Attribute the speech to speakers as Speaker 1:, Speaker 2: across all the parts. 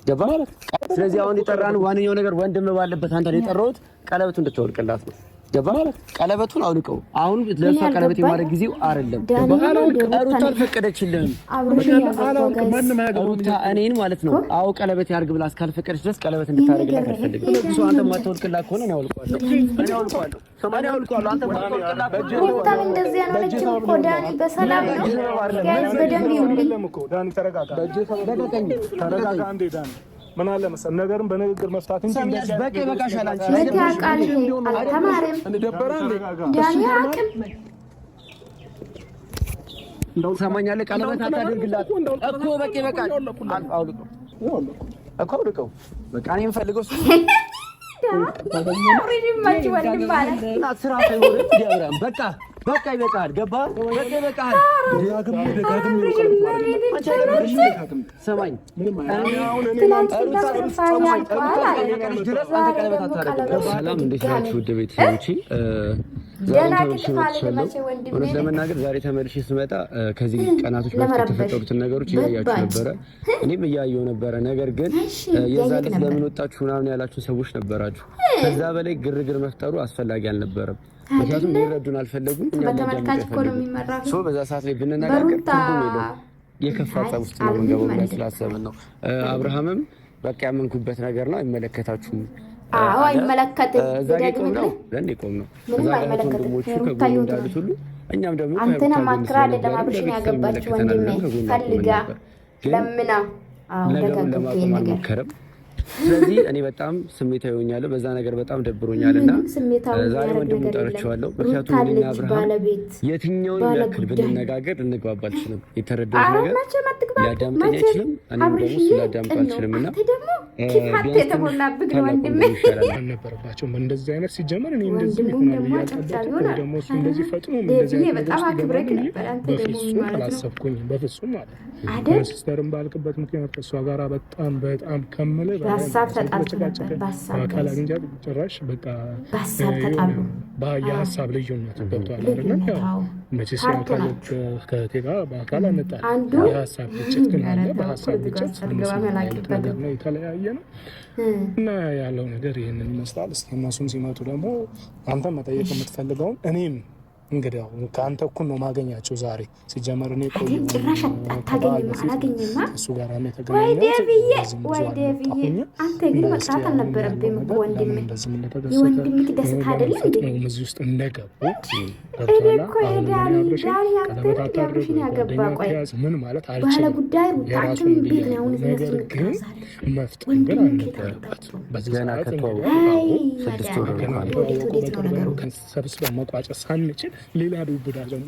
Speaker 1: ገባ ስለዚህ አሁን የጠራን ዋንኛው ነገር ወንድም ባለበት አንተ ላይ የጠራሁት ቀለበቱ እንድትወልቅላት ነው ገባ ቀለበቱን አውልቀው አሁን ለሷ ቀለበት የማድረግ ጊዜው አይደለም ሩታ አልፈቀደችልህም ማንም ያገሩታ እኔን ማለት ነው አው ቀለበት ያርግ ብላ እስካልፈቀደች ድረስ ቀለበት እንድታረግላት አልፈልግም እሱ አንተ ማተወልቅላት ከሆነ ነው አውልቀዋለሁ ሰማኔ አውልቀዋለሁ አንተ ማተወልቅላት
Speaker 2: ሩታ እንደዚህ ያለችው እኮ ዳኒ በሰላም ነው ጋይስ በደንብ ይውልኝ
Speaker 3: ዳኒ ተረጋጋ ተረጋጋ እንዴ ዳኒ ምን አለ መሰል ነገርን በንግግር መፍታት እንጂ
Speaker 1: በቃ በቃሻል አንቺ
Speaker 2: ለታቃል አልተማረም
Speaker 3: እንደደበረ
Speaker 2: ዳኒ አቅም
Speaker 1: እንደው ሰማኛለ ቀለበት አታደርግላት እኮ በቃ በቃ አውልቀው እኮ አውልቀው በቃ እኔ የምፈልገው በቃ ይበቃል ገባ በቃ ይበቃል ሰማኝ ሰላም እንዴት ናችሁ ውድ ቤተሰቦቼ እውነት ለመናገር ዛሬ ተመልሼ ስመጣ ከዚህ ቀናቶች በፊት የተፈጠሩትን ነገሮች እያያችሁ ነበረ እኔም እያየሁ ነበረ ነገር ግን የዛን ዕለት ለምን ወጣችሁ ምናምን ያላችሁ ሰዎች ነበራችሁ ከዛ በላይ ግርግር መፍጠሩ አስፈላጊ አልነበረም ምክንያቱም ሊረዱን አልፈለጉም እኛ
Speaker 2: በተመልካች እኮ ነው የሚመራው
Speaker 1: ሶ በዛ ሰዓት ላይ ብንነጋገር ትርጉም የለውም የከፋ ጸብ ውስጥ ነው የምንገባው ብለን ስላሰብን ነው አብርሃምም በቃ ያመንኩበት ነገር ነው አይመለከታችሁም
Speaker 2: አዎ አይመለከትም
Speaker 1: ደግሞም ነው ለኔ ቆም ነው
Speaker 2: ምንም አይመለከትም
Speaker 1: ከጎን እንዳሉት ሁሉ እኛም ደግሞ
Speaker 2: አንተና ማክራ አይደለም አብርሽን ያገባችሁ ወንድሜ ፈልጋ ለምና አዎ ለማቆም አልሞከረም ስለዚህ እኔ በጣም ስሜታዊ ሆኛለሁ በዛ ነገር በጣም ደብሮኛልና ዛሬ ወንድም ጠርቻለሁ ምክንያቱም እኔና አብርሃም የትኛውን ያክል ብንነጋገር እንግባባ አልችልም የተረዳሁት ነገር ሊያዳምጠኝ አይችልም እኔም ደግሞ ስላዳምጥ አልችልምና ኪፋት የተሞላብህ ወንድሜ
Speaker 3: አልነበረባቸውም እንደዚህ አይነት ሲጀመር እኔ እንደዚህ ይሆናል ያልጠበቅኩ ደግሞ እሱ እንደዚህ ፈጥኖ እንደዚህ
Speaker 2: በጣም አክብረክ ነበር አንተ ደግሞ
Speaker 3: አላሰብኩኝ በፍጹም ማለት ሲስተርም ባልክበት ምክንያት ከሷ ጋር በጣም ከመለ
Speaker 2: በሐሳብ ተጣልተናል
Speaker 3: በአካል አግኝቻ ጭራሽ በቃ የሀሳብ ልዩነት ገብቷል አይደል ያው መቼስ ያካል ከቴጋ በአካል አንጣል የሀሳብ ግጭት ግን አለ በሀሳብ ግጭት ነገር ነው የተለያየ ነው እና ያለው ነገር ይሄንን ይመስላል እስኪ እነሱም ሲመጡ ደግሞ አንተ መጠየቅ የምትፈልገው እኔም እንግዲህ ካንተ እኮ ነው ማገኛቸው ዛሬ ሲጀመር እኔ ቆይ
Speaker 2: ጭራሽ አታገኝም አላገኝማ
Speaker 3: እሱ ጋር ነው የተገኘው
Speaker 2: ወይ ደብዬ አንተ ግን መቅራት አልነበረብህም እኮ ወንድሜ የወንድምህ ደስታ አይደለም እንዴ
Speaker 3: እዚህ ውስጥ እንደገቡ
Speaker 2: ዳኒ ያገባ ቆይ
Speaker 3: ምን ማለት
Speaker 2: ባለ ጉዳይ ሩታችን ቤት ነው አሁን
Speaker 3: ነገር ግን መፍጠር ግን አልነበረበት
Speaker 1: በዛና ከተው 6 ወር ነው
Speaker 3: ሰብስበን መቋጨት ሳንችል ሌላ ዱብዳ ደግሞ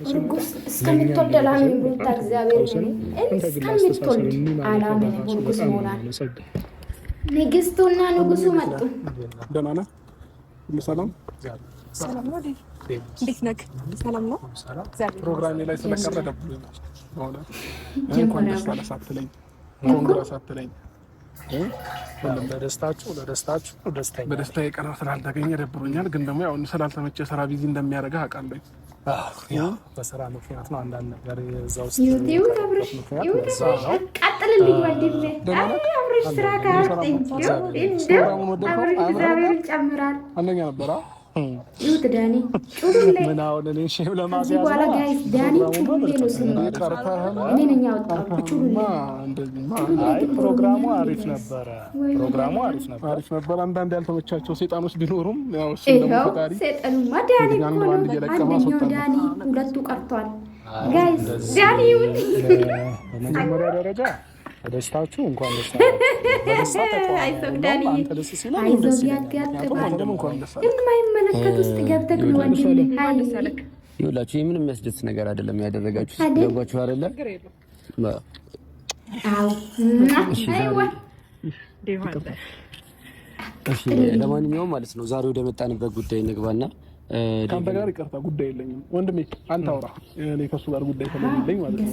Speaker 2: እስከምትወደላ ሩታ እግዚአብሔር ነው እስከምትወልድ አላምን ንጉስ ሆናል ንግስቱና ንጉሱ መጡ
Speaker 3: ደህና ነህ ሁሉ ሰላም
Speaker 4: ሰላም ነው እንዴት ነህ ሰላም ነው
Speaker 3: ፕሮግራሜ ላይ ስለቀረ ደብሎኛል ሆነ እንኳን ደስ አትለኝ ኮንግረስ አትለኝ ሁሉም ለደስታችሁ ደስተኛ በደስታዬ ቀን ስላልተገኘ ደብሮኛል ግን ደግሞ ያው ስላልተመቸ ስራ ቢዚ እንደሚያደርግህ አውቃለሁ ያው በስራ ምክንያት ነው አንዳንድ ነገር እዛው ውስጥ
Speaker 2: ዩቲዩብ አብረሽ ቀጥልልኝ ወንድሜ አብረሽ ስራ ካርተኝ እግዚአብሔር ይጨምራል
Speaker 3: አንደኛ ነበር
Speaker 2: ይሁት ዳኒ ጩሉ ላይ
Speaker 3: ምን አሁን እኔ ሼም ለማስያዝ
Speaker 2: በኋላ ጋይስ ዳኒ ጩሉ ላይ ነው ስም እኔ ነኝ ያወጣው ጩሉ ላይ
Speaker 3: አይ ፕሮግራሙ አሪፍ ነበር አንዳንድ ያልተመቻቸው ሰይጣኖች ቢኖሩም ያው እሱ ደግሞ ፈጣሪ
Speaker 2: ሰይጣኑማ ዳኒ እኮ ነው አንደኛው ዳኒ ሁለቱ ቀርቷል ጋይስ ዳኒ ይሁን
Speaker 3: በመጀመሪያ ደረጃ ደስታችሁ እንኳን ደስ አላችሁ
Speaker 2: አይዞህ ዳኒ አይዞህ ያጋጥማል የማይመለከት ውስጥ ገብተህ ነው ወንድሜ
Speaker 1: ይኸውላችሁ ይሄ ምንም የሚያስደስት ነገር አይደለም ያደረጋችሁ ገባችሁ አይደለ
Speaker 2: አዎ
Speaker 1: እሺ ለማንኛውም ማለት ነው ዛሬ ወደ መጣንበት ጉዳይ እንግባና
Speaker 3: ካንተ ጋር ይቅርታ ጉዳይ የለኝም ወንድሜ አንተ አውራ እኔ ከሱ ጋር ጉዳይ ስለሌለኝ ማለት ነው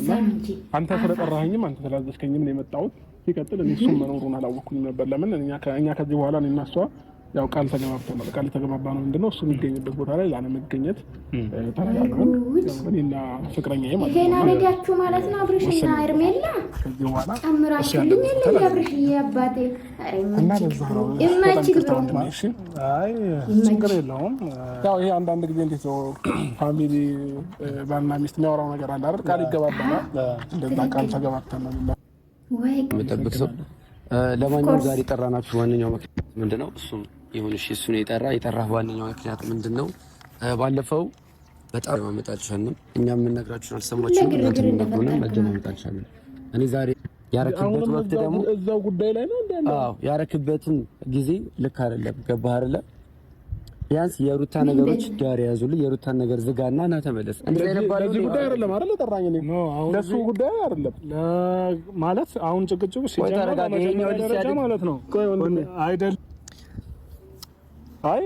Speaker 3: አንተ ስለጠራኸኝም አንተ ስላዘዝከኝም ነው የመጣሁት ሲቀጥል እኔ እሱም መኖሩን አላወኩኝም ነበር ለምን እኛ ከዚህ በኋላ እኔና እሷ ያው ቃል ተገባብተን ነው ቃል የተገባባነው ምንድነው እሱ የሚገኝበት ቦታ ላይ ላለመገኘት ተነጋግረን እኔና ፍቅረኛዬ ማለት ነው።
Speaker 2: ይሄን አረጋችሁ ማለት ነው። አብርሽና ኤርሜላ
Speaker 3: ከዚህ በኋላ
Speaker 2: አምራችሁልኝ የለ አብርሽዬ አባቴ
Speaker 3: እና ለዛ ነው እሺ። አይ ችግር የለውም። ያው ይሄ አንዳንድ ጊዜ እንዴት ነው ፋሚሊ ባልና ሚስት የሚያወራው ነገር አለ አይደል? ቃል ይገባባናል። እንደዛ ቃል ተገባብተን ነው
Speaker 2: ወይ
Speaker 1: መጠበቅ ሰው። ለማንኛውም ዛሬ ጠራናችሁ ዋነኛው ምክንያት ምንድነው? እሱም ይሁን እሺ፣ እሱ ነው የጠራህ ዋነኛው ምክንያት ምንድነው? ባለፈው በጣም ማመጣልሻለሁ። እኛም የምንነግራችሁን አልሰማችሁም። እናንተም እንደሆነ መደማመጣልሻለሁ። እኔ ዛሬ ያረክበት ወቅት ደግሞ
Speaker 3: እዛው ጉዳይ ላይ ነው እንዴ?
Speaker 1: አዎ፣ ያረክበትን ጊዜ ልክ አይደለም። ገባህ አይደለ? ቢያንስ የሩታ ነገሮች ዳር ያዙልኝ። የሩታን ነገር ዝጋና ና ተመለስ።
Speaker 3: ለዚህ ጉዳይ አይደለም አይደል? ጠራኝ እኔ ለሱ ጉዳይ አይደለም ማለት አሁን ጭቅጭቁ ሲጀምር ማለት ነው አይደል? አይ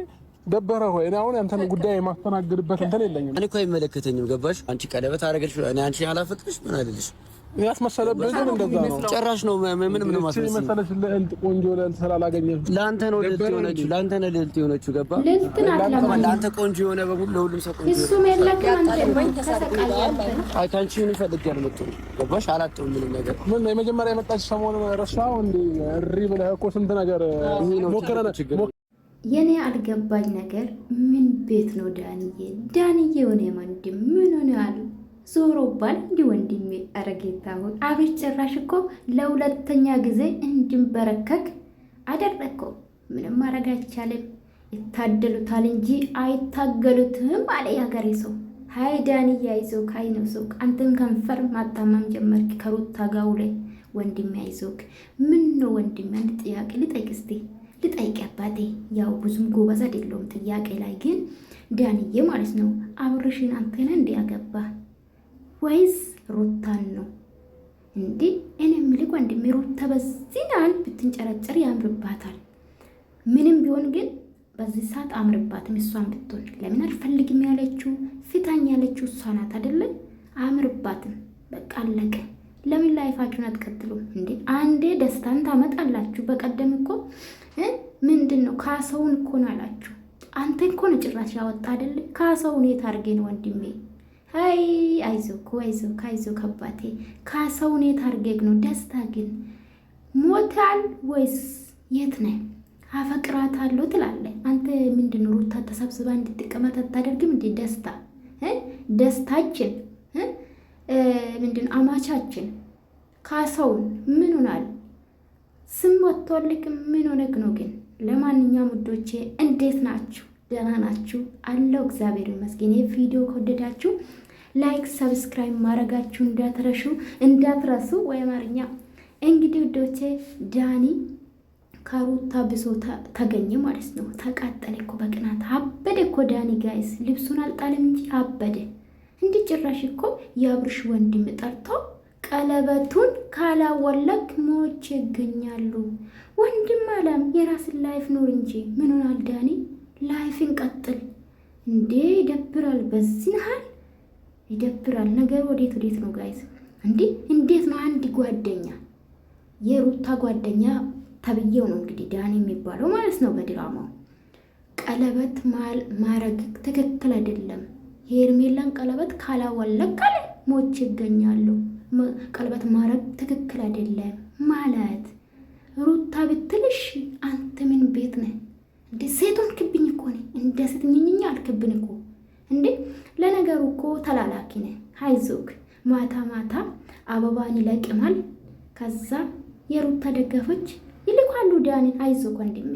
Speaker 3: ደበረ ሆይ እኔ አሁን አንተን ጉዳይ የማስተናግድበት እንትን የለኝም።
Speaker 1: እኔ እኮ አይመለከተኝም። ገባሽ? አንቺ ቀለበት አደረገልሽ፣ እኔ አንቺ አላፈቅርሽ ምን አይደልሽ?
Speaker 3: ያስመሰለብህ ግን እንደዛ ነው።
Speaker 1: ጨራሽ ነው ምንም ማስመሰል
Speaker 3: መሰለሽ። ለእንት ቆንጆ ለእንት ስላላገኘህ
Speaker 1: ለአንተ ነው ልልት የሆነችው፣ ለአንተ ነው ልልት የሆነችው። ገባ? ለአንተ ቆንጆ የሆነ በሙሉ ለሁሉም ሰው ቆንጆ
Speaker 2: እሱ መለከ አንተ ተሰቃያለህ።
Speaker 1: አይ ካንቺ ምን ፈልግ ያልመጡ ገባሽ? አላጣሁም ምንም ነገር።
Speaker 3: ምን የመጀመሪያ የመጣች ሰሞኑን ረሳው እንዴ? እሪ ብለህ እኮ ስንት ነገር ሞከረና
Speaker 2: የኔ አልገባኝ ነገር ምን ቤት ነው ዳንዬ የሆነ ወንድም ምን ሆነዋል? ዞሮ ባል እንዲ ወንድሜ አረጌታ ሆይ አቤት! ጭራሽ እኮ ለሁለተኛ ጊዜ እንድንበረከክ አደረግከው። ምንም ማድረግ አይቻልም። ይታደሉታል እንጂ አይታገሉትም አለ የሀገሬ ሰው። ሀይ ዳንዬ አይዞህ፣ ካይ ነው ሰው አንተን ከንፈር ማጣማም ጀመርክ ከሩታ ጋው ላይ ወንድሜ አይዞህ። ምን ነው ወንድሜ አንድ ጥያቄ ልጠይቅ እስቲ ልጠይቅ አባቴ። ያው ብዙም ጎበዝ አይደለሁም ጥያቄ ላይ ግን ዳንዬ ማለት ነው አብርሽን አንተን እንዲያገባ ወይስ ሩታን ነው እንዴ? እኔ የምልህ ወንድሜ ሩታ በዚህ ናል ብትንጨረጨር ያምርባታል። ምንም ቢሆን ግን በዚህ ሰዓት አምርባትም። እሷን ብትሆን ለምን አልፈልግም ያለችው ፍታኝ ያለችው እሷ ናት አይደለ? አምርባትም። በቃ አለቀ። ለምን ላይፋችሁን አትቀጥሉም እንዴ? አንዴ ደስታን ታመጣላችሁ። በቀደም እኮ ምንድን ነው ካሰውን እኮ ነው አላችሁ። አንተ እኮ ነው ጭራሽ ያወጣ አይደለ? ካሰውን የት አድርጌ ነው ወንድሜ? አይ አይዞህ አባቴ። ካሰውን የት አድርጌ ነው? ደስታ ግን ሞታል ወይስ የት ነህ? አፈቅራታለሁ ትላለህ አንተ። ምንድን ነው ሩታ ተሰብስባ እንድትቀመጥ አታደርግም እንዴ? ደስታችን ምንድን አማቻችን ካሰውን ምን ሆናል? ስም ወጥቶልክ ምን ሆነክ ነው ግን? ለማንኛውም ውዶቼ እንዴት ናችሁ? ደህና ናችሁ? አለው እግዚአብሔር ይመስገን። ቪዲዮ ከወደዳችሁ ላይክ፣ ሰብስክራይብ ማድረጋችሁ እንዳትረሱ። ወይ አማርኛ እንግዲህ ውዶቼ ዳኒ ከሩታ ብሶ ተገኘ ማለት ነው። ተቃጠለ እኮ በቅናት አበደ እኮ ዳኒ ጋይስ። ልብሱን አልጣለም እንጂ አበደ። እንዲህ ጭራሽ እኮ የአብርሽ ወንድም ጠርቶ ቀለበቱን ካላወለክ ሞች ይገኛሉ። ወንድም አለም የራስን ላይፍ ኖር እንጂ ምን ሆናል ዳኒ? ላይፍን ቀጥል እንዴ! ይደብራል። በዚህ ነሃል ይደብራል። ነገር ወዴት ነው ጋይስ? እንዴት ነው አንድ ጓደኛ የሩታ ጓደኛ ተብዬው ነው እንግዲህ ዳኒ የሚባለው ማለት ነው በድራማው ቀለበት ማረግ ትክክል አይደለም። ሄርሜላን ቀለበት ካላወለክ ካለ ሞች ይገኛሉ። ቀለበት ማረግ ትክክል አይደለም ማለት ሩታ ብትልሽ አንተ ምን ቤት ነህ እንዴ? ሴቶን ክብኝ እኮ ነኝ እንደ ስትኝኝኛ አልክብን እኮ እንዴ። ለነገሩ እኮ ተላላኪ ነህ። አይዞክ ማታ አበባን ይለቅማል። ከዛ የሩታ ደጋፎች ይልካሉ ዳኒ። አይዞክ ወንድሜ።